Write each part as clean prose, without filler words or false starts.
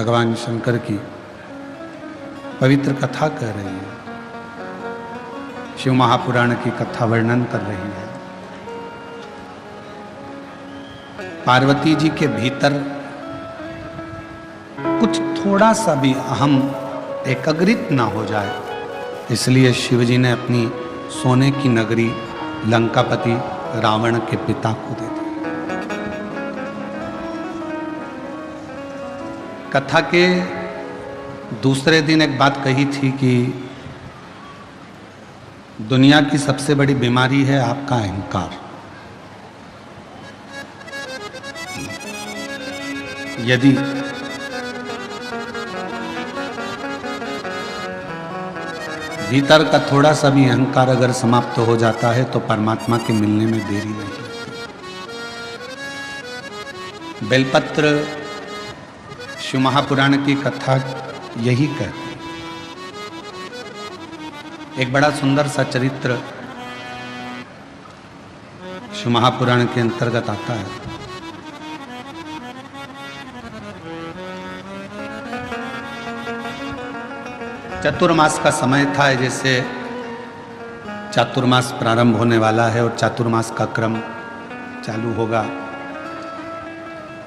भगवान शंकर की पवित्र कथा कह रही है, शिव महापुराण की कथा वर्णन कर रही है। पार्वती जी के भीतर कुछ थोड़ा सा भी अहम एकाग्रित ना हो जाए, इसलिए शिव जी ने अपनी सोने की नगरी लंकापति रावण के पिता को दे दी। कथा के दूसरे दिन एक बात कही थी कि दुनिया की सबसे बड़ी बीमारी है आपका अहंकार। यदि भीतर का थोड़ा सा भी अहंकार अगर समाप्त हो जाता है तो परमात्मा के मिलने में देरी नहीं होती। बेलपत्र शिव महापुराण की कथा यही कहती है। एक बड़ा सुंदर सा चरित्र शिव महापुराण के अंतर्गत आता है। चतुर्मास का समय था, जैसे चातुर्मास प्रारंभ होने वाला है और चातुर्मास का क्रम चालू होगा।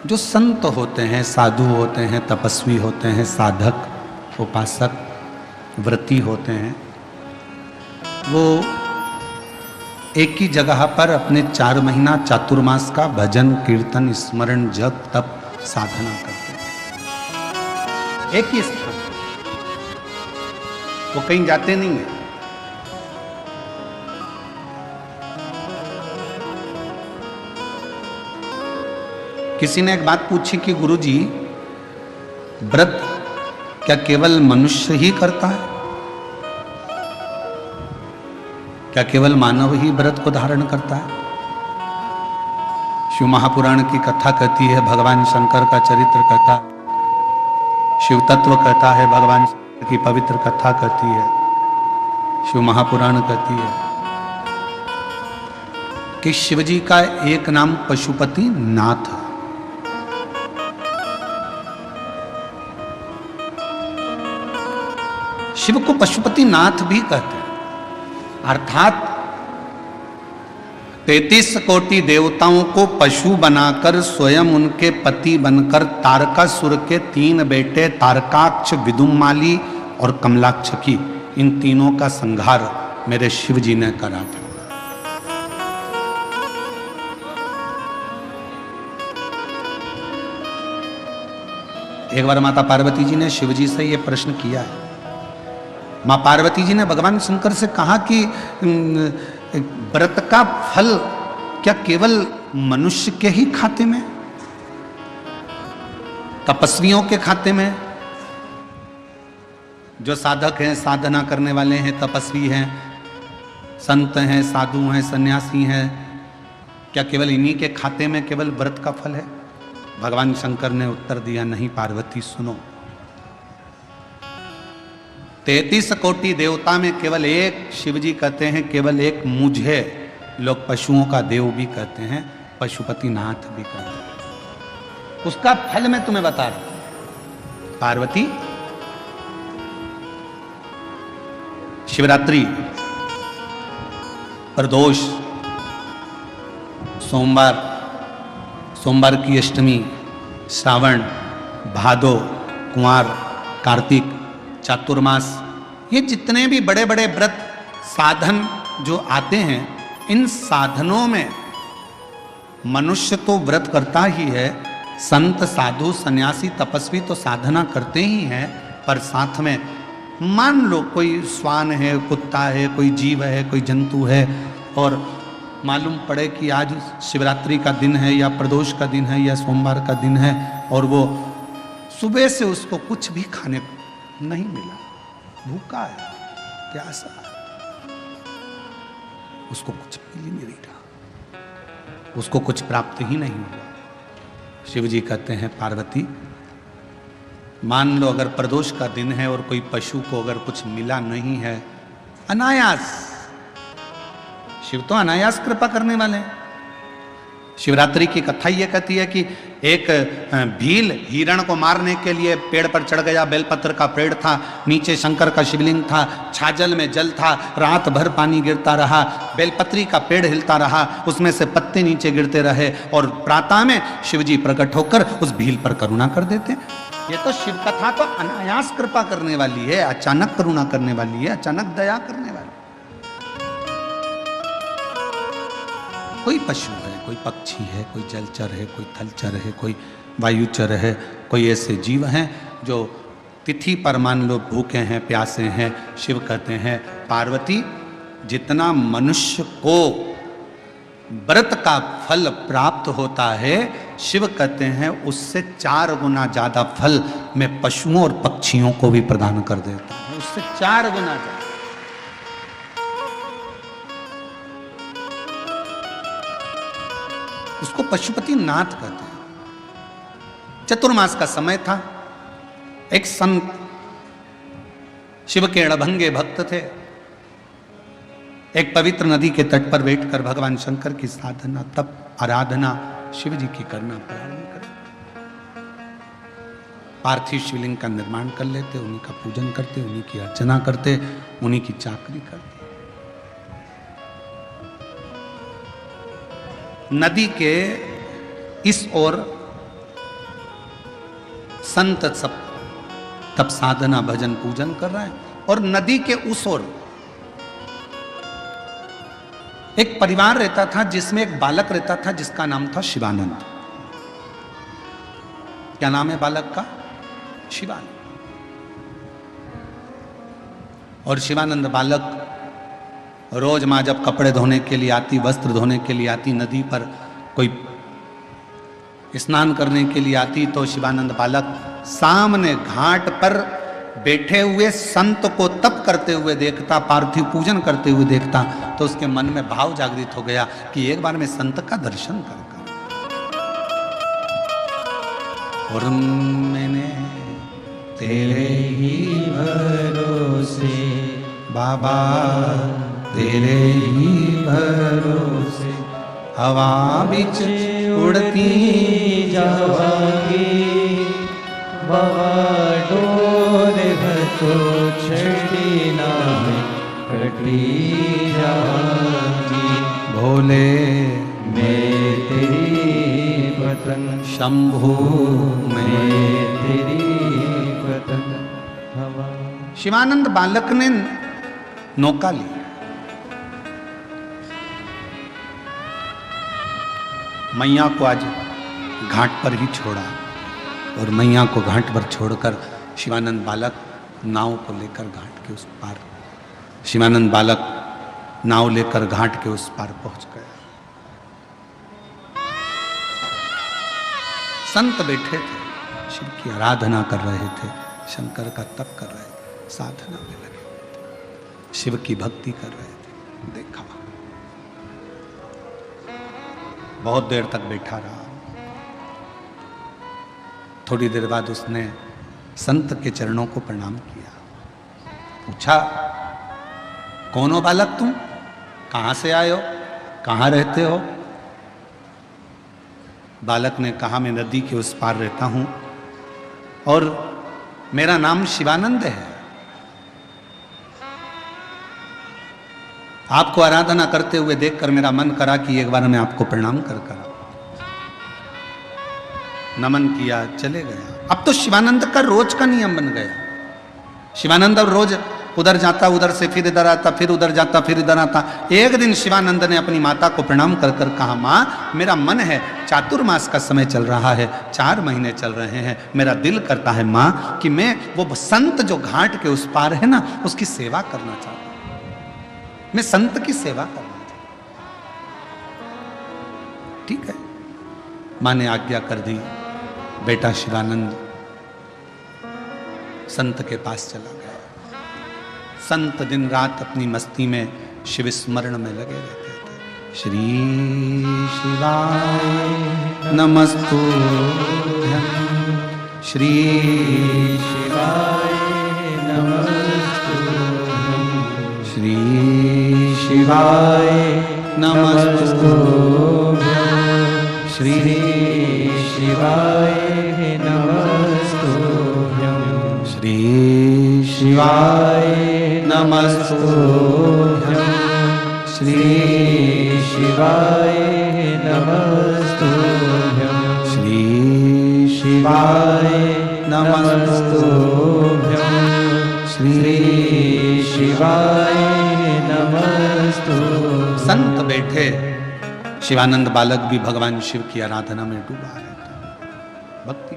जो संत होते हैं, साधु होते हैं, तपस्वी होते हैं, साधक, उपासक, व्रती होते हैं, वो एक ही जगह पर अपने 4 महीना चातुर्मास का भजन, कीर्तन, स्मरण, जप, तप, साधना करते हैं। एक ही स्थान, वो कहीं जाते नहीं है। किसी ने एक बात पूछी कि गुरुजी, व्रत क्या केवल मनुष्य ही करता है? क्या केवल मानव ही व्रत को धारण करता है? शिव महापुराण की कथा कहती है, भगवान शंकर का चरित्र कहता, शिव तत्व कहता है, भगवान शंकर की पवित्र कथा कहती है, शिव महापुराण कहती है कि शिव जी का एक नाम पशुपति नाथ है। शिव को पशुपति नाथ भी कहते हैं, अर्थात 33 कोटि देवताओं को पशु बनाकर स्वयं उनके पति बनकर तारकासुर के 3 बेटे तारकाक्ष, विदुमाली और कमलाक्ष की, इन तीनों का संहार मेरे शिव जी ने करा था। एक बार माता पार्वती जी ने शिव जी से यह प्रश्न किया है। मां पार्वती जी ने भगवान शंकर से कहा कि व्रत का फल क्या केवल मनुष्य के ही खाते में, तपस्वियों के खाते में? जो साधक हैं, साधना करने वाले हैं, तपस्वी हैं, संत हैं, साधु हैं, सन्यासी हैं, क्या केवल इन्हीं के खाते में केवल व्रत का फल है? भगवान शंकर ने उत्तर दिया, नहीं पार्वती, सुनो। 33 कोटि देवता में केवल एक शिव जी कहते हैं, केवल एक मुझे लोग पशुओं का देव भी कहते हैं, पशुपति नाथ भी कहते हैं। उसका फल मैं तुम्हें बता रहा हूं। पार्वती, शिवरात्रि, प्रदोष, सोमवार की अष्टमी, श्रावण, भादो, कुंवार, कार्तिक, चातुर्मास, ये जितने भी बड़े बड़े व्रत साधन जो आते हैं, इन साधनों में मनुष्य तो व्रत करता ही है, संत, साधु, सन्यासी, तपस्वी तो साधना करते ही हैं, पर साथ में मान लो कोई श्वान है, कुत्ता है, कोई जीव है, कोई जंतु है, और मालूम पड़े कि आज शिवरात्रि का दिन है या प्रदोष का दिन है या सोमवार का दिन है, और वो सुबह से उसको कुछ भी खाने को नहीं मिला, भूखा है, प्यासा है, उसको कुछ मिल ही नहीं रहा, उसको कुछ प्राप्त ही नहीं हुआ। शिव जी कहते हैं, पार्वती, मान लो अगर प्रदोष का दिन है और कोई पशु को अगर कुछ मिला नहीं है, अनायास, शिव तो अनायास कृपा करने वाले हैं, शिवरात्रि की कथा ये कहती है कि एक भील हिरण को मारने के लिए पेड़ पर चढ़ गया। बेलपत्र का पेड़ था, नीचे शंकर का शिवलिंग था, छाजल में जल था, रात भर पानी गिरता रहा, बेलपत्री का पेड़ हिलता रहा, उसमें से पत्ते नीचे गिरते रहे और प्रातः में शिवजी प्रकट होकर उस भील पर करुणा कर देते। ये तो शिव कथा तो अनायास कृपा करने वाली है, अचानक करुणा करने वाली है, अचानक दया करने वाली। कोई पशु है, कोई पक्षी है, कोई जलचर है, कोई थलचर है, कोई वायुचर है, कोई ऐसे जीव हैं जो तिथि पर मान लो भूखे हैं, प्यासे हैं, शिव कहते हैं पार्वती जितना मनुष्य को व्रत का फल प्राप्त होता है, शिव कहते हैं उससे 4 गुना ज्यादा फल मैं पशुओं और पक्षियों को भी प्रदान कर देता हूं, उससे 4 गुना ज्यादा। उसको पशुपति नाथ कहते हैं। चतुर्मास का समय था। एक संत शिव के अड़भंगे भक्त थे, एक पवित्र नदी के तट पर बैठकर भगवान शंकर की साधना, तप, आराधना शिव जी की करना प्रारंभ कर। पार्थिव शिवलिंग का निर्माण कर लेते, उन्हीं का पूजन करते, उन्हीं की अर्चना करते, उन्हीं की चाकरी करते। नदी के इस ओर संत सब तब साधना भजन पूजन कर रहे हैं और नदी के उस ओर एक परिवार रहता था जिसमें एक बालक रहता था जिसका नाम था शिवानंद। क्या नाम है बालक का? शिवानंद। और शिवानंद बालक रोज माँ जब कपड़े धोने के लिए आती, वस्त्र धोने के लिए आती, नदी पर कोई स्नान करने के लिए आती, तो शिवानंद बालक सामने घाट पर बैठे हुए संत को तप करते हुए देखता, पार्थिव पूजन करते हुए देखता, तो उसके मन में भाव जागृत हो गया कि एक बार मैं संत का दर्शन कर। और मैंने तेरे ही भरोसे बाबा, तेरे ही भरोसे हवा बिच उड़ती जावांगी, बाबा डोर भतो छड़ी नाम कटी जावांगी। भोले मैं तेरी पतंग, शंभू मैं तेरी पतंग हवा। शिवानंद बालक ने नौका ली, मैया को आज घाट पर ही छोड़ा और मैया को घाट पर छोड़कर शिवानंद बालक नाव को लेकर घाट के उस पार, शिवानंद बालक नाव लेकर घाट के उस पार पहुंच गया। संत बैठे थे, शिव की आराधना कर रहे थे, शंकर का तप कर रहे थे, साधना में लगे थे, शिव की भक्ति कर रहे थे। देखा बहुत देर तक बैठा रहा। थोड़ी देर बाद उसने संत के चरणों को प्रणाम किया, पूछा कौन हो बालक तुम, कहां से आए हो, कहां रहते हो? बालक ने कहा मैं नदी के उस पार रहता हूं और मेरा नाम शिवानंद है। आपको आराधना करते हुए देखकर मेरा मन करा कि एक बार मैं आपको प्रणाम कर करा। नमन किया, चले गया। अब तो शिवानंद का रोज का नियम बन गया। शिवानंद अब रोज उधर जाता, उधर से फिर इधर आता, फिर उधर जाता, फिर इधर आता। एक दिन शिवानंद ने अपनी माता को प्रणाम कर कर कहा, माँ मेरा मन है, चातुर्मास का समय चल रहा है, 4 महीने चल रहे हैं, मेरा दिल करता है माँ कि मैं वो संत जो घाट के उस पार है ना, उसकी सेवा करना चाहता हूँ, मैं संत की सेवा करना चाहता हूँ। ठीक है, माँ ने आज्ञा कर दी। बेटा शिवानंद संत के पास चला गया। संत दिन रात अपनी मस्ती में शिव स्मरण में लगे रहते थे। श्री शिवाय नमस्तुभ्यं, श्री शिवाय नमस्तुभ्यं, श्री शिवाय नमस्तुभ्यं, श्री शिवाय नमस्तुभ्यं। श्री शिवाय नमस्तुभ्यं। श्री शिवाय नमस्तुभ्यं। श्री शिवाय नमस्तुभ्यं। संत बैठे, शिवानंद बालक भी भगवान शिव की आराधना में डूबा रहता है, भक्ति।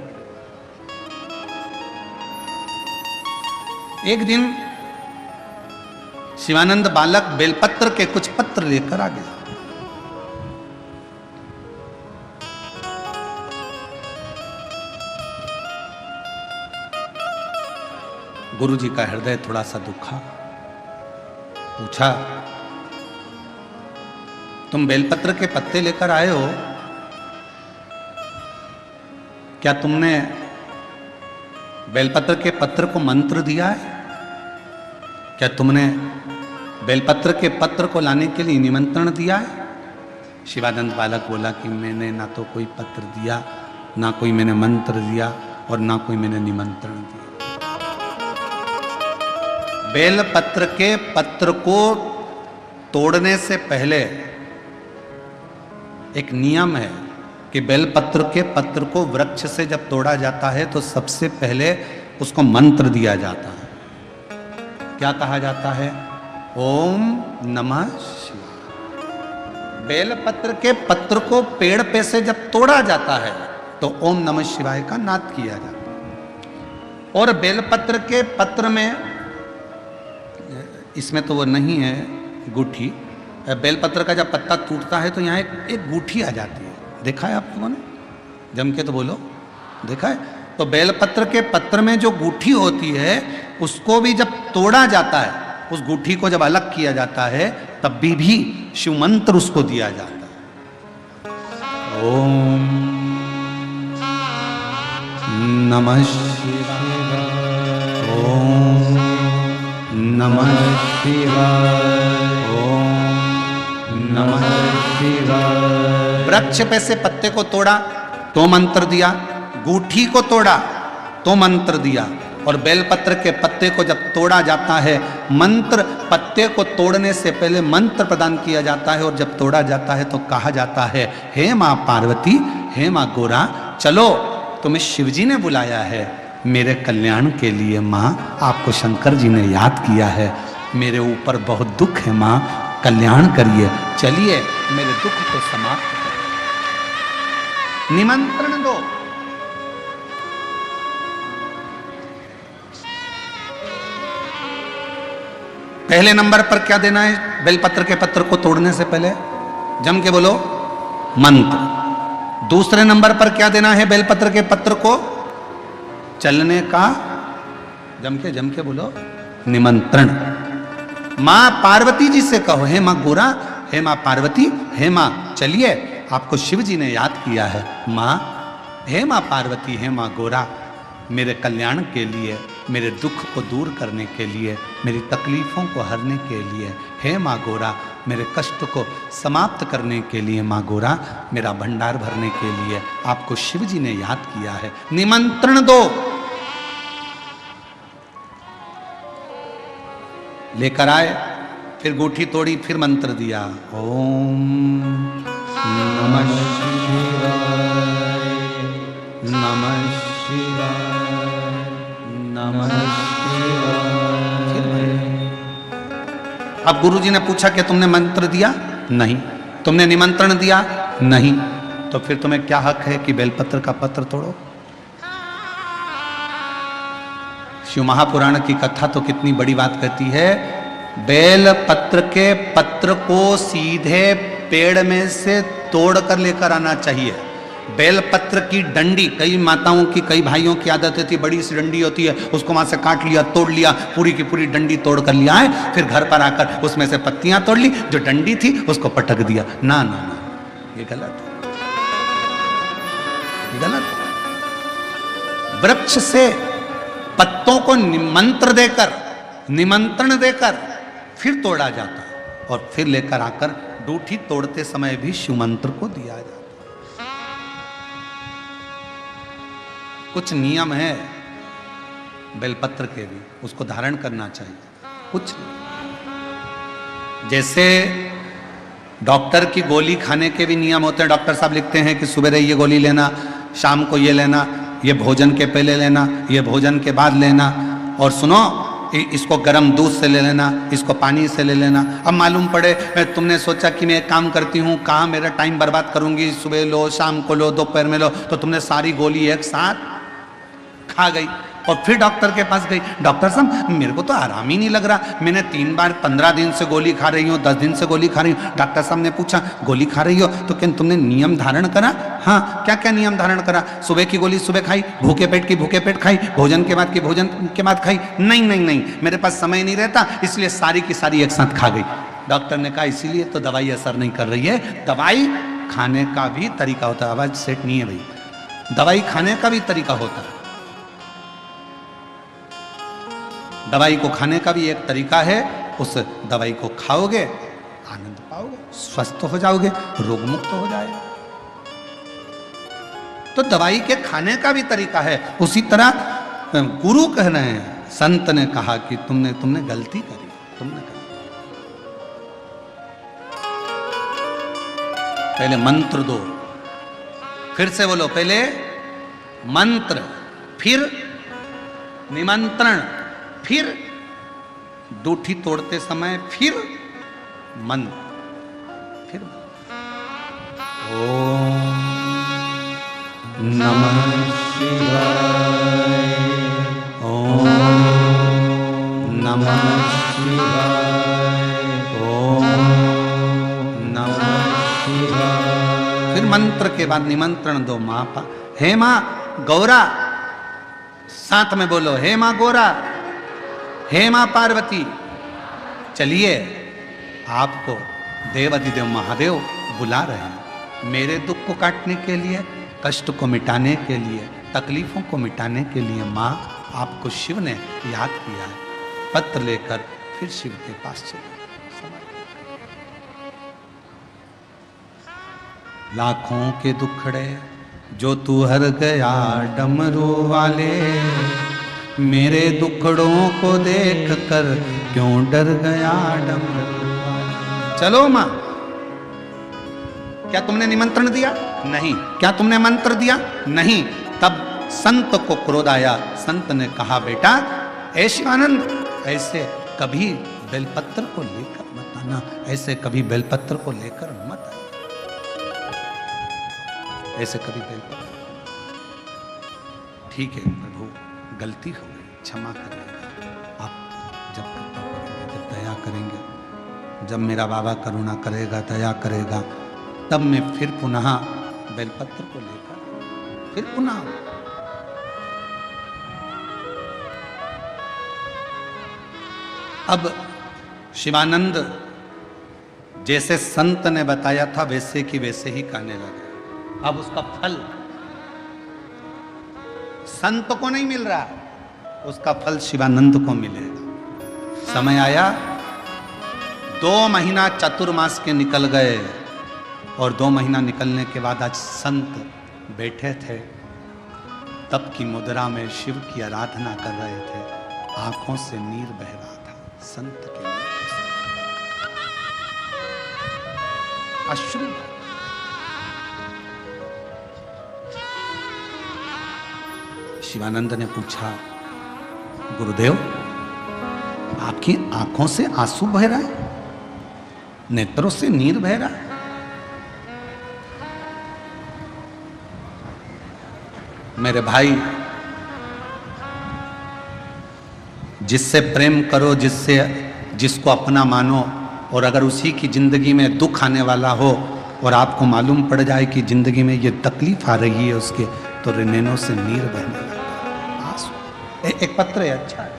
एक दिन शिवानंद बालक बेलपत्र के कुछ पत्र लेकर आ गया। गुरुजी का हृदय थोड़ा सा दुखा। पूछा, तुम बेलपत्र के पत्ते लेकर आए हो, क्या तुमने बेलपत्र के पत्र को मंत्र दिया है? क्या तुमने बेलपत्र के पत्र को लाने के लिए निमंत्रण दिया है? शिवानंद बालक बोला कि मैंने ना तो कोई पत्र दिया, ना कोई मैंने मंत्र दिया, और ना कोई मैंने निमंत्रण दिया। बेलपत्र के पत्र को तोड़ने से पहले एक नियम है कि बेलपत्र के पत्र को वृक्ष से जब तोड़ा जाता है तो सबसे पहले उसको मंत्र दिया जाता है। क्या कहा जाता है? ओम नमः शिवाय। बेलपत्र के पत्र को पेड़ पे से जब तोड़ा जाता है तो ओम नमः शिवाय का नाद किया जाता है। और बेलपत्र के पत्र में, इसमें तो वो नहीं है गूठी, बेलपत्र का जब पत्ता टूटता है तो यहाँ एक गूठी आ जाती है। देखा है आप लोगों ने? जम के तो बोलो, देखा है? तो बेलपत्र के पत्र में जो गूठी होती है उसको भी जब तोड़ा जाता है, उस गूठी को जब अलग किया जाता है तब भी शिव मंत्र उसको दिया जाता है। ओम नमः शिवाय। ओम नमः शिवाय। ओम नमः शिवाय। वृक्ष पे से पत्ते को तोड़ा तो मंत्र दिया, गूठी को तोड़ा तो मंत्र दिया, और बेलपत्र के पत्ते को जब तोड़ा जाता है, मंत्र, पत्ते को तोड़ने से पहले मंत्र प्रदान किया जाता है, और जब तोड़ा जाता है तो कहा जाता है, हे माँ पार्वती, हे माँ गोरा, चलो तुम्हें शिवजी ने बुलाया है मेरे कल्याण के लिए। माँ, आपको शंकर जी ने याद किया है, मेरे ऊपर बहुत दुख है माँ, कल्याण करिए, चलिए मेरे दुख को समाप्त करिए, निमंत्रण दो। पहले नंबर पर क्या देना है बेलपत्र के पत्र को तोड़ने से पहले? जम के बोलो, मंत्र। दूसरे नंबर पर क्या देना है बेलपत्र के पत्र को चलने का? जम के बोलो, निमंत्रण। मां पार्वती जी से कहो, हे मां गोरा, हे मां पार्वती, हे मां चलिए, आपको शिव जी ने याद किया है। मां, हे मां पार्वती, हे मां गोरा, मेरे कल्याण के लिए, मेरे दुख को दूर करने के लिए, मेरी तकलीफों को हरने के लिए, हे माँ गोरा, मेरे कष्ट को समाप्त करने के लिए, माँ गोरा, मेरा भंडार भरने के लिए आपको शिव जी ने याद किया है, निमंत्रण दो। लेकर आए, फिर गूठी तोड़ी, फिर मंत्र दिया, ओम नमः शिवाय, नमः शिवाय, नमः शिवाय। अब गुरुजी ने पूछा कि तुमने मंत्र दिया? नहीं। तुमने निमंत्रण दिया? नहीं। तो फिर तुम्हें क्या हक है कि बेलपत्र का पत्र तोड़ो? शिव महापुराण की कथा तो कितनी बड़ी बात कहती है। बेलपत्र के पत्र को सीधे पेड़ में से तोड़ कर लेकर आना चाहिए। बेलपत्र की डंडी, कई माताओं की, कई भाइयों की आदत होती है, बड़ी सी डंडी होती है, उसको वहां से काट लिया, तोड़ लिया, पूरी की पूरी डंडी तोड़ कर लिया है, फिर घर पर आकर उसमें से पत्तियां तोड़ ली, जो डंडी थी उसको पटक दिया। ना ना ना, ये गलत है, ये गलत है। वृक्ष से पत्तों को निमंत्रण देकर फिर तोड़ा जाता है, और फिर लेकर आकर डूठी तोड़ते समय भी शिव मंत्र को दिया जाता है। कुछ नियम है। बेलपत्र के भी, उसको धारण करना चाहिए। कुछ नहीं। जैसे डॉक्टर की गोली खाने के भी नियम होते हैं। डॉक्टर साहब लिखते हैं कि सुबह ये गोली लेना, शाम को ये लेना, ये भोजन के पहले लेना, ये भोजन के बाद लेना, और सुनो इसको गर्म दूध से ले लेना, इसको पानी से ले लेना। अब मालूम पड़े तुमने सोचा कि मैं एक काम करती हूँ, कहाँ मेरा टाइम बर्बाद करूंगी, सुबह लो, शाम को लो, दोपहर में लो, तो तुमने सारी गोली एक साथ खा गई और फिर डॉक्टर के पास गई। डॉक्टर साहब मेरे को तो आराम ही नहीं लग रहा, मैंने 3 बार 15 दिन से गोली खा रही हूँ, 10 दिन से गोली खा रही हूँ। डॉक्टर साहब ने पूछा गोली खा रही हो तो क्या तुमने नियम धारण करा? हाँ। क्या क्या नियम धारण करा? सुबह की गोली सुबह खाई, भूखे पेट की भूखे पेट खाई, भोजन के बाद की भोजन के बाद खाई? नहीं नहीं नहीं, मेरे पास समय नहीं रहता, इसलिए सारी की सारी एक साथ खा गई। डॉक्टर ने कहा इसीलिए तो दवाई असर नहीं कर रही है। दवाई खाने का भी तरीका होता है। आवाज सेट नहीं है भाई। दवाई खाने का भी तरीका होता है। दवाई को खाने का भी एक तरीका है। उस दवाई को खाओगे, आनंद पाओगे, स्वस्थ हो जाओगे, रोग मुक्त हो जाएगा। तो दवाई के खाने का भी तरीका है। उसी तरह गुरु कह रहे हैं, संत ने कहा कि तुमने गलती करी, तुमने करी। पहले मंत्र दो, फिर से बोलो, पहले मंत्र, फिर निमंत्रण, फिर दूठी तोड़ते समय, फिर मंत्र, फिर ओम नमः शिवाय, ओम नमः शिवाय, ओम नमः शिवाय। फिर मंत्र के बाद निमंत्रण दो। माँ पा, हे माँ गौरा, साथ में बोलो, हे माँ गौरा, हे मां पार्वती, चलिए आपको देवाधिदेव महादेव बुला रहे हैं मेरे दुख को काटने के लिए, कष्ट को मिटाने के लिए, तकलीफों को मिटाने के लिए। मां आपको शिव ने याद किया है। पत्र लेकर फिर शिव के पास चले। लाखों के दुखड़े जो तू हर गया डमरू वाले, मेरे दुखड़ों को देख कर क्यों डर गया डमरू वाले। चलो मां, क्या तुमने निमंत्रण दिया? नहीं। क्या तुमने मंत्र दिया? नहीं। तब संत को क्रोध आया। संत ने कहा बेटा ऐ शिवानंद, ऐसे कभी बेलपत्र को लेकर मत आना, ऐसे कभी बेलपत्र को लेकर मत आना, ऐसे कभी बेलपत्र। ठीक है प्रभु, गलती हो गई, क्षमा करिएगा। आप जब कृपा करेंगे, जब दया करेंगे, जब मेरा बाबा करुणा करेगा, दया करेगा, तब मैं फिर पुनः बेलपत्र को लेकर फिर पुनः। अब शिवानंद जैसे संत ने बताया था वैसे की वैसे ही करने लगे। अब उसका फल संत को नहीं मिल रहा, उसका फल शिवानंद को मिलेगा। समय आया, 2 महीना चतुर्मास के निकल गए और 2 महीना निकलने के बाद आज संत बैठे थे, तप की मुद्रा में शिव की आराधना कर रहे थे। आंखों से नीर बह रहा था संत के, अश्रु। शिवानंद ने पूछा, गुरुदेव आपकी आंखों से आंसू बह रहा है, नेत्रों से नीर बह रहा है? मेरे भाई, जिससे प्रेम करो, जिसको अपना मानो, और अगर उसी की जिंदगी में दुख आने वाला हो और आपको मालूम पड़ जाए कि जिंदगी में ये तकलीफ आ रही है उसके, तो नैनों से नीर बहने लगता है, आंसू। एक पत्र है, अच्छा है।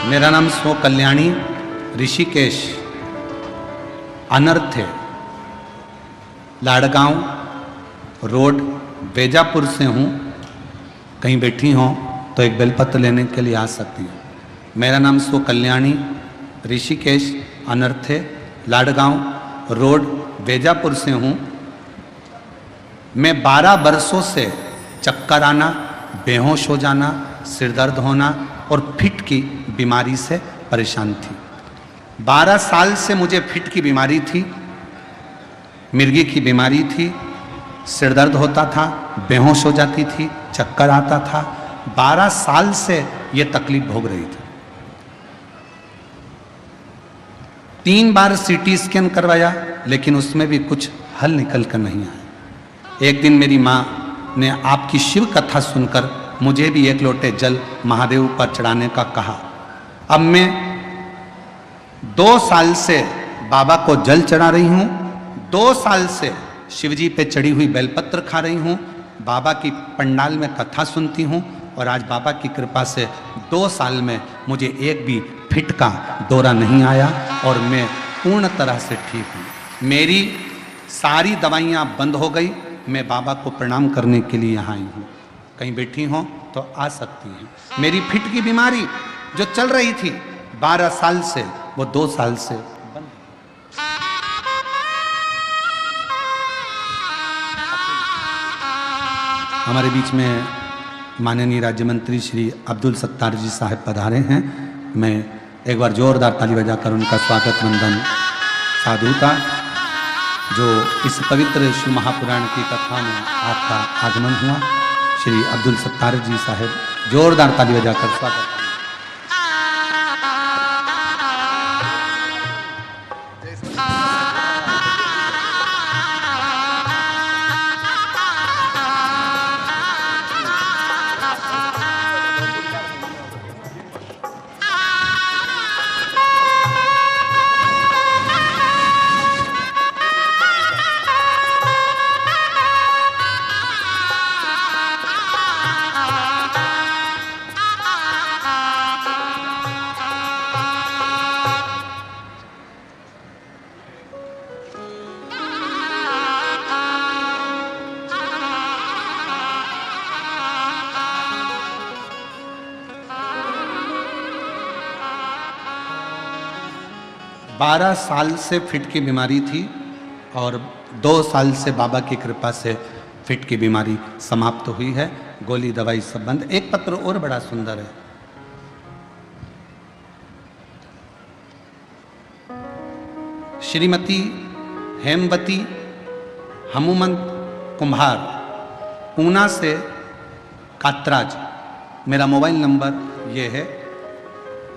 मेरा नाम स्व कल्याणी, ऋषिकेश, अनर्थ है, लाड़गांव रोड, बेजापुर से हूँ। कहीं बैठी हो तो एक बेलपत्र लेने के लिए आ सकती हैं। मेरा नाम स्व कल्याणी, ऋषिकेश अनर्थे लाडगांव रोड बेजापुर से हूँ। मैं 12 वर्षों से चक्कर आना, बेहोश हो जाना, सिर दर्द होना और फिट की बीमारी से परेशान थी। 12 साल से मुझे फिट की बीमारी थी, मिर्गी की बीमारी थी, सिर दर्द होता था, बेहोश हो जाती थी, चक्कर आता था। 12 साल से ये तकलीफ भोग रही थी। 3 बार सीटी स्कैन करवाया, लेकिन उसमें भी कुछ हल निकल कर नहीं आया। एक दिन मेरी माँ ने आपकी शिव कथा सुनकर मुझे भी 1 लोटे जल महादेव पर चढ़ाने का कहा। अब मैं 2 साल से बाबा को जल चढ़ा रही हूँ, 2 साल से शिवजी पे चढ़ी हुई बेलपत्र खा रही हूँ, बाबा की पंडाल में कथा सुनती हूँ और आज बाबा की कृपा से 2 साल में मुझे एक भी फिट का दौरा नहीं आया और मैं पूर्ण तरह से ठीक हूँ। मेरी सारी दवाइयाँ बंद हो गई। मैं बाबा को प्रणाम करने के लिए यहाँ आई हूँ। कहीं बैठी हो तो आ सकती हैं। मेरी फिट की बीमारी जो चल रही थी 12 साल से, वो 2 साल से बंद। हमारे बीच में माननीय राज्य मंत्री श्री अब्दुल सत्तार जी साहब पधारे हैं। मैं एक बार जोरदार ताली बजाकर उनका स्वागत वंदन साधुता। जो इस पवित्र शिव महापुराण की कथा में आपका आगमन हुआ, श्री अब्दुल सत्तार जी साहब जोरदार ताली बजाकर स्वागत। बारह साल से फिट की बीमारी थी और 2 साल से बाबा की कृपा से फिट की बीमारी समाप्त हुई है। गोली दवाई सब बंद। एक पत्र और बड़ा सुंदर है। श्रीमती हेमवती हनुमंत कुम्हार, पूना से कातराज। मेरा मोबाइल नंबर ये है,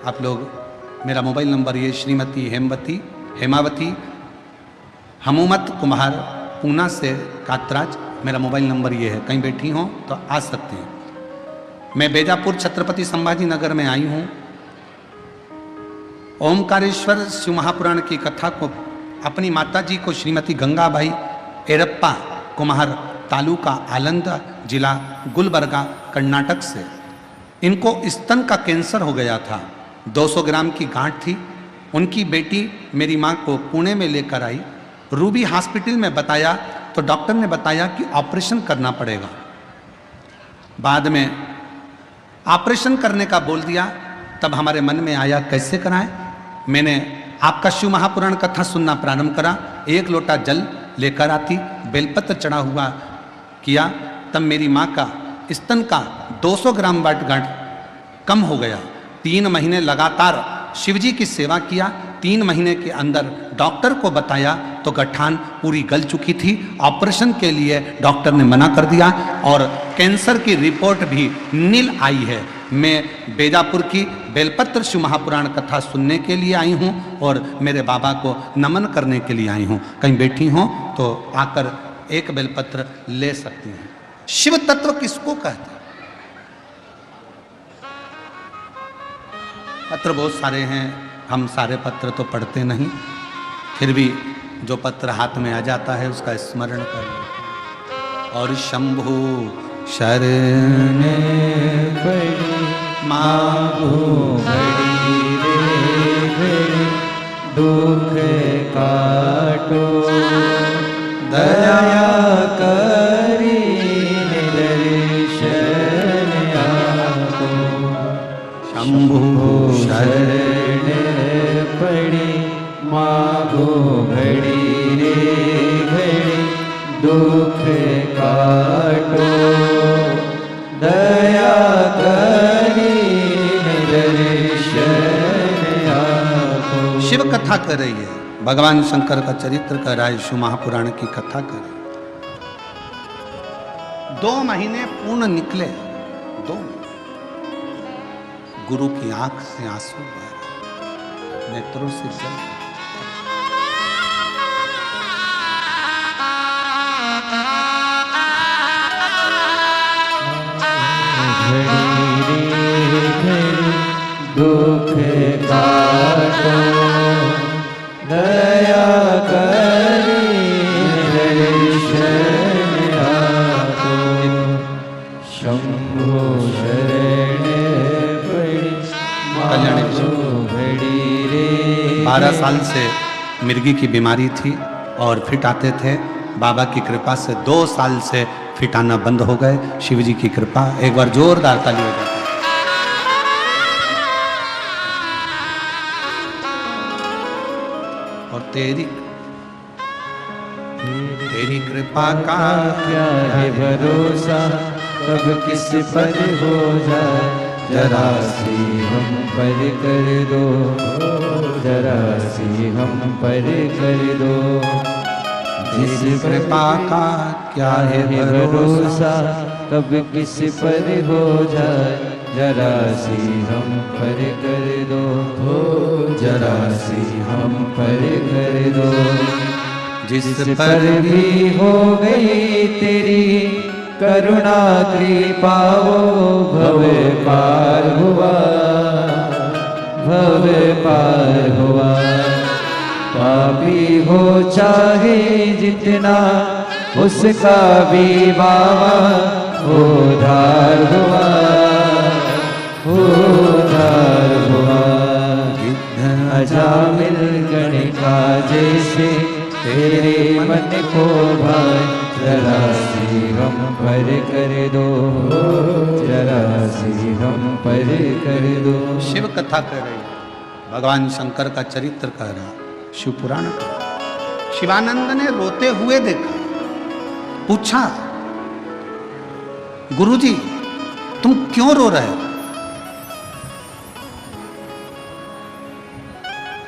आप लोग मेरा मोबाइल नंबर ये श्रीमती हेमावती हनुमत कुम्हार, पूना से कातराज। मेरा मोबाइल नंबर ये है। कहीं बैठी हो तो आ सकते हैं। मैं बेजापुर छत्रपति संभाजी नगर में आई हूँ। ओमकारेश्वर शिव महापुराण की कथा को अपनी माता जी को श्रीमती गंगाबाई एरप्पा कुम्हार, तालुका आलंदा, जिला गुलबर्गा, कर्नाटक से, इनको स्तन का कैंसर हो गया था। 200 ग्राम की गांठ थी। उनकी बेटी मेरी माँ को पुणे में लेकर आई। रूबी हॉस्पिटल में बताया तो डॉक्टर ने बताया कि ऑपरेशन करना पड़ेगा। बाद में ऑपरेशन करने का बोल दिया। तब हमारे मन में आया कैसे कराएं। मैंने आपका शिव महापुराण कथा सुनना प्रारंभ करा। 1 लोटा जल लेकर आती, बेलपत्र चढ़ा हुआ किया। तब मेरी माँ का स्तन का 200 ग्राम गांठ कम हो गया। 3 महीने लगातार शिवजी की सेवा किया। 3 महीने के अंदर डॉक्टर को बताया तो गठान पूरी गल चुकी थी। ऑपरेशन के लिए डॉक्टर ने मना कर दिया और कैंसर की रिपोर्ट भी नील आई है। मैं बेजापुर की बेलपत्र शिव महापुराण कथा सुनने के लिए आई हूँ और मेरे बाबा को नमन करने के लिए आई हूँ। कहीं बैठी हो तो आकर एक बेलपत्र ले सकती हैं। शिव तत्व किसको कहते हैं? पत्र बहुत सारे हैं, हम सारे पत्र तो पढ़ते नहीं, फिर भी जो पत्र हाथ में आ जाता है उसका स्मरण कर लें। और शंभु शरण बड़ी मांगो घड़ी रे घड़ी, दुख काटो दया करी दर्शन आपो। शंभु शरण पड़ी मागो घड़ी रे घड़ी दुख काटो दया करी दर्शन आपो। शिव कथा कर रही है, भगवान शंकर का चरित्र कर रहा है, शिव महापुराण की कथा कर रही है। 2 महीने पूर्ण निकले, 2 गुरु की आंख से आंसू बह रहे, नेत्रों से जल। घड़ी रे घड़ी दुख काटो दया करी दर्शन आपो। शंभो शरण पड़ी मागो घड़ी रे 12 साल से मिर्गी की बीमारी थी और फिट आते थे। बाबा की कृपा से 2 साल से फिट आना बंद हो गए। शिव जी की कृपा, एक बार जोरदार ताली हो जाए। और तेरी कृपा का क्या है भरोसा कब किस पर हो जाए, जरा सी हम पर कर दो, जरा सी हम पर कर दो। जिस कृपा का क्या है भरोसा कब किस पर हो जाए, जरा सी हम पर कर दो, जरा सी हम पर कर दो। जिस पर भी हो गई तेरी करुणा कृपा वो भव पार हुआ, भव पार हुआ। पापी हो चाहे जितना उसका भी बाबा उद्धार हुआ, उद्धार हुआ। अजामिल गणिका जैसे तेरे मन को भाई, जरा सी हम पर कर दो, जरा सी हम पर कर दो। शिव कथा कर रही है, भगवान शंकर का चरित्र कह रहा, शिव पुराण का। शिवानंद ने रोते हुए देखा, पूछा गुरुजी तुम क्यों रो रहे हो,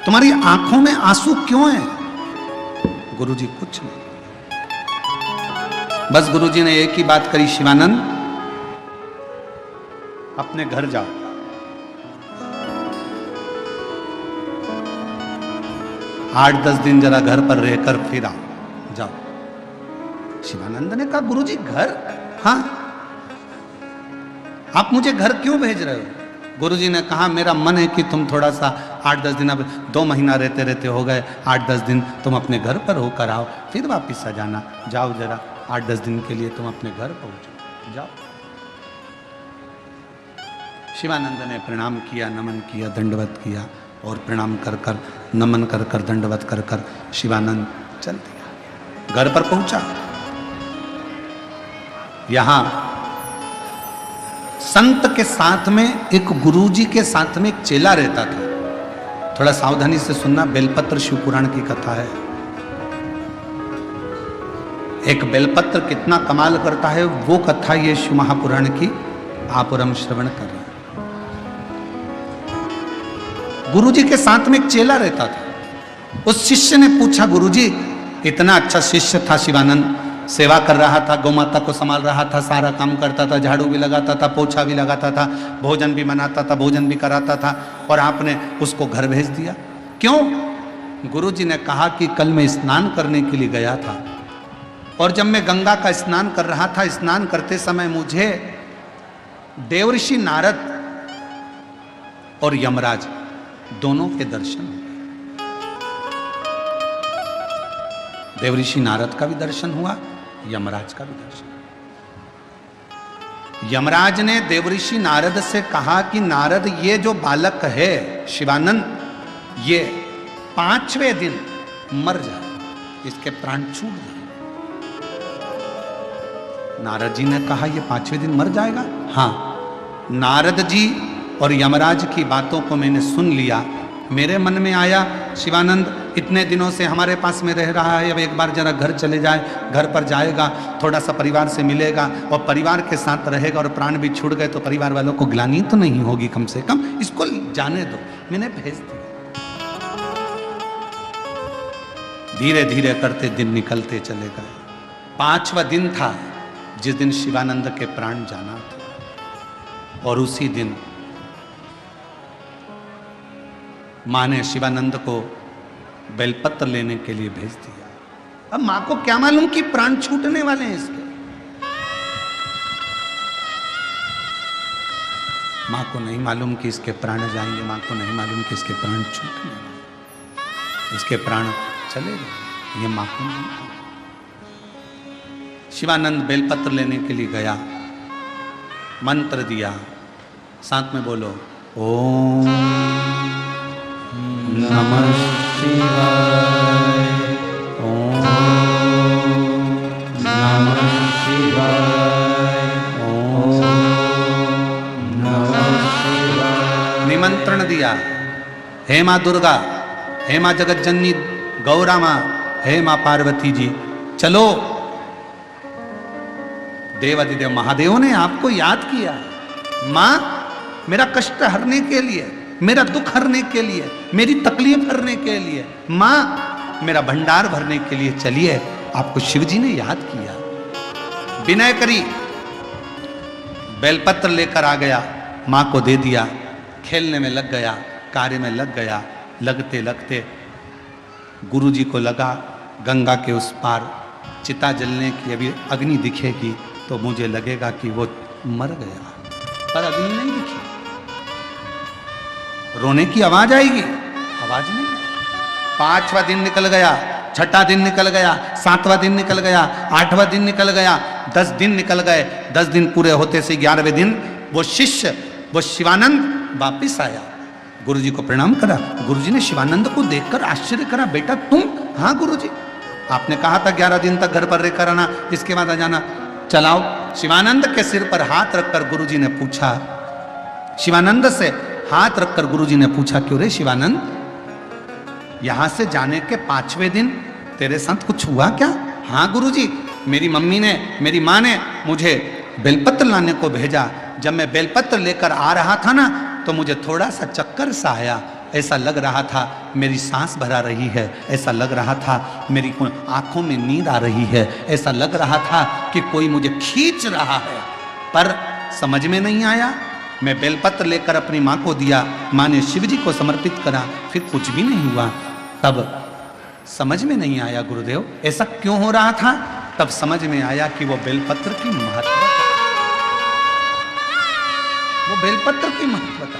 तुम्हारी आंखों में आंसू क्यों हैं? गुरुजी कुछ नहीं, बस गुरुजी ने एक ही बात करी, शिवानंद अपने घर जाओ, 8-10 दिन जरा घर पर रहकर फिर आओ, जाओ। शिवानंद ने कहा गुरुजी घर? हाँ, आप मुझे घर क्यों भेज रहे हो? गुरुजी ने कहा मेरा मन है कि तुम थोड़ा सा 8-10 दिन, अब 2 महीना रहते रहते हो गए, 8-10 दिन तुम अपने घर पर होकर आओ, फिर वापिस आ जाना। जाओ जरा 8-10 दिन के लिए तुम अपने घर पहुंचो, जाओ। शिवानंद ने प्रणाम किया, नमन किया, दंडवत किया, और प्रणाम कर कर, नमन कर कर, दंडवत कर कर शिवानंद चल दिया, घर पर पहुंचा। यहां संत के साथ में, एक गुरुजी के साथ में एक चेला रहता था। थोड़ा सावधानी से सुनना, बेलपत्र शिव पुराण की कथा है। एक बेलपत्र कितना कमाल करता है, वो कथा ये शिव महापुराण की आप और हम श्रवण कर रहे हैं। गुरुजी के साथ में एक चेला रहता था। उस शिष्य ने पूछा, गुरुजी इतना अच्छा शिष्य था शिवानंद, सेवा कर रहा था, गौ माता को संभाल रहा था, सारा काम करता था, झाड़ू भी लगाता था, पोछा भी लगाता था, भोजन भी बनाता था, भोजन भी कराता था, और आपने उसको घर भेज दिया, क्यों? गुरुजी ने कहा कि कल मैं स्नान करने के लिए गया था, और जब मैं गंगा का स्नान कर रहा था, स्नान करते समय मुझे देवऋषि नारद और यमराज दोनों के दर्शन हुए। देवऋषि नारद का भी दर्शन हुआ, यमराज का भी दर्शन। यमराज ने देवऋषि नारद से कहा कि नारद, ये जो बालक है शिवानंद, ये 5वें दिन मर जाए, इसके प्राण छूट जाए। नारद जी ने कहा ये 5वें दिन मर जाएगा? हाँ। नारद जी और यमराज की बातों को मैंने सुन लिया, मेरे मन में आया शिवानंद इतने दिनों से हमारे पास में रह रहा है, अब एक बार जरा घर चले जाए, घर पर जाएगा, थोड़ा सा परिवार से मिलेगा और परिवार के साथ रहेगा और प्राण भी छूट गए तो परिवार वालों को ग्लानि तो नहीं होगी, कम से कम इसको जाने दो। मैंने भेज दिया। धीरे धीरे करते दिन निकलते चले गए। 5वां दिन था जिस दिन शिवानंद के प्राण जाना था, और उसी दिन माँ ने शिवानंद को बेलपत्र लेने के लिए भेज दिया। अब माँ को क्या मालूम कि प्राण छूटने वाले हैं इसके। माँ को नहीं मालूम कि इसके प्राण जाएंगे, माँ को नहीं मालूम कि इसके प्राण छूटने वाले, इसके प्राण चले गए, ये माँ को नहीं मालूम। शिवानंद बेलपत्र लेने के लिए गया, मंत्र दिया, साथ में बोलो ओम नमः शिवाय, ओम नमः शिवाय, ओम नमः शिवाय। निमंत्रण दिया, हे माँ दुर्गा, हे माँ जगत जननी गौरा माँ, हे माँ पार्वती जी, चलो। देवादिदेव महादेव ने आपको याद किया। माँ, मेरा कष्ट हरने के लिए, मेरा दुख हरने के लिए, मेरी तकलीफ हरने के लिए, माँ मेरा भंडार भरने के लिए चलिए। आपको शिवजी ने याद किया। विनय करी, बेलपत्र लेकर आ गया, माँ को दे दिया, खेलने में लग गया, कार्य में लग गया। लगते लगते गुरुजी को लगा गंगा के उस पार चिता जलने की अभी अग्नि दिखेगी तो मुझे लगेगा कि वो मर गया, पर अग्नि नहीं दिखी। रोने की आवाज आएगी, आवाज नहीं। 5वां दिन निकल गया, 6ठा दिन निकल गया, 7वां दिन निकल गया, 8वां दिन निकल गया, 10 दिन निकल गए। 10 दिन पूरे होते से 11वें दिन वो शिष्य, वो शिवानंद वापिस आया। गुरुजी को प्रणाम करा। गुरुजी ने शिवानंद को देखकर आश्चर्य करा, बेटा तुम? हाँ गुरुजी, आपने कहा था 11 दिन तक घर पर रहकर आना, इसके बाद आ जाना। चलाओ। शिवानंद के सिर पर हाथ रखकर गुरुजी ने पूछा, शिवानंद से हाथ रखकर गुरुजी ने पूछा, क्यों रे शिवानंद, यहां से जाने के 5वें दिन तेरे साथ कुछ हुआ क्या? हाँ गुरुजी, मेरी मम्मी ने, मेरी माँ ने मुझे बेलपत्र लाने को भेजा। जब मैं बेलपत्र लेकर आ रहा था ना, तो मुझे थोड़ा सा चक्कर सा आया। ऐसा लग रहा था मेरी सांस भरा रही है, ऐसा लग रहा था मेरी आंखों में नींद आ रही है, ऐसा लग रहा था कि कोई मुझे खींच रहा है, पर समझ में नहीं आया। मैं बेलपत्र लेकर अपनी माँ को दिया, माँ ने शिवजी को समर्पित करा, फिर कुछ भी नहीं हुआ। तब समझ में नहीं आया गुरुदेव ऐसा क्यों हो रहा था। तब समझ में आया कि वो बेलपत्र की महत्वता, वो बेलपत्र की महत्वता।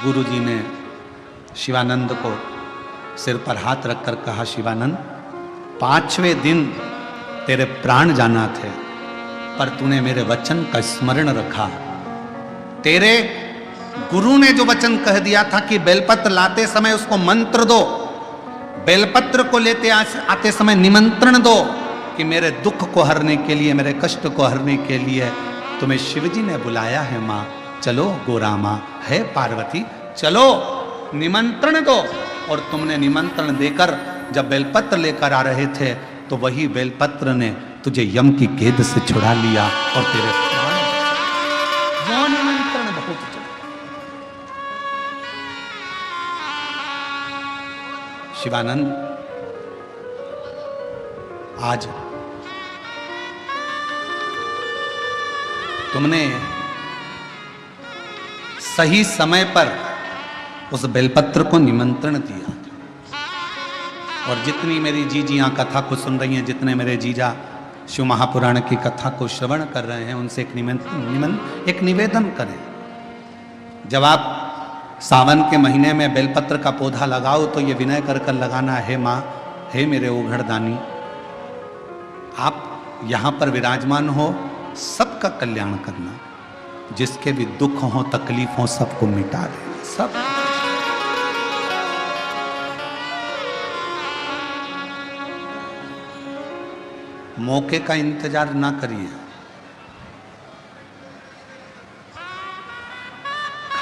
गुरुजी ने शिवानंद को सिर पर हाथ रखकर कहा, शिवानंद 5वें दिन तेरे प्राण जाना थे, पर तूने मेरे वचन का स्मरण रखा। तेरे गुरु ने जो वचन कह दिया था कि बेलपत्र लाते समय उसको मंत्र दो, बेलपत्र को लेते आते समय निमंत्रण दो कि मेरे दुख को हरने के लिए, मेरे कष्ट को हरने के लिए तुम्हें शिवजी ने बुलाया है। माँ चलो, गोरा माँ है पार्वती, चलो निमंत्रण दो। और तुमने निमंत्रण देकर जब बेलपत्र लेकर आ रहे थे तो वही बेलपत्र ने तुझे यम की कैद से छुड़ा लिया और तेरे प्राण, वो निमंत्रण बहुत चला। शिवानंद, आज तुमने सही समय पर उस बेलपत्र को निमंत्रण दिया। और जितनी मेरी जीजियां कथा को सुन रही हैं, जितने मेरे जीजा शिव महापुराण की कथा को श्रवण कर रहे हैं, उनसे एक निवेदन करें। जब आप सावन के महीने में बेलपत्र का पौधा लगाओ तो ये विनय कर कर लगाना, हे माँ, हे मेरे ओघड़दानी, आप यहाँ पर विराजमान हो, सबका कल्याण करना, जिसके भी दुख हो, तकलीफ हो, सबको मिटा देना। सब मौके का इंतजार ना करिए।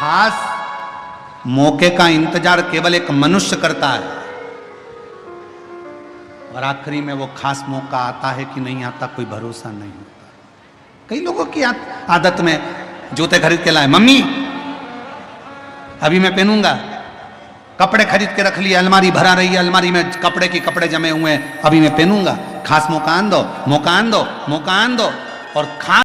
खास मौके का इंतजार केवल एक मनुष्य करता है, और आखिरी में वो खास मौका आता है कि नहीं आता, कोई भरोसा नहीं होता। कई लोगों की आदत में जूते खरीद के लाए, मम्मी अभी मैं पहनूंगा, कपड़े खरीद के रख लिए, अलमारी भरा रही है, अलमारी में कपड़े की कपड़े जमे हुए हैं, अभी मैं पहनूंगा, खास मौका आन दो, मौका आन दो, मौका आन दो। और खास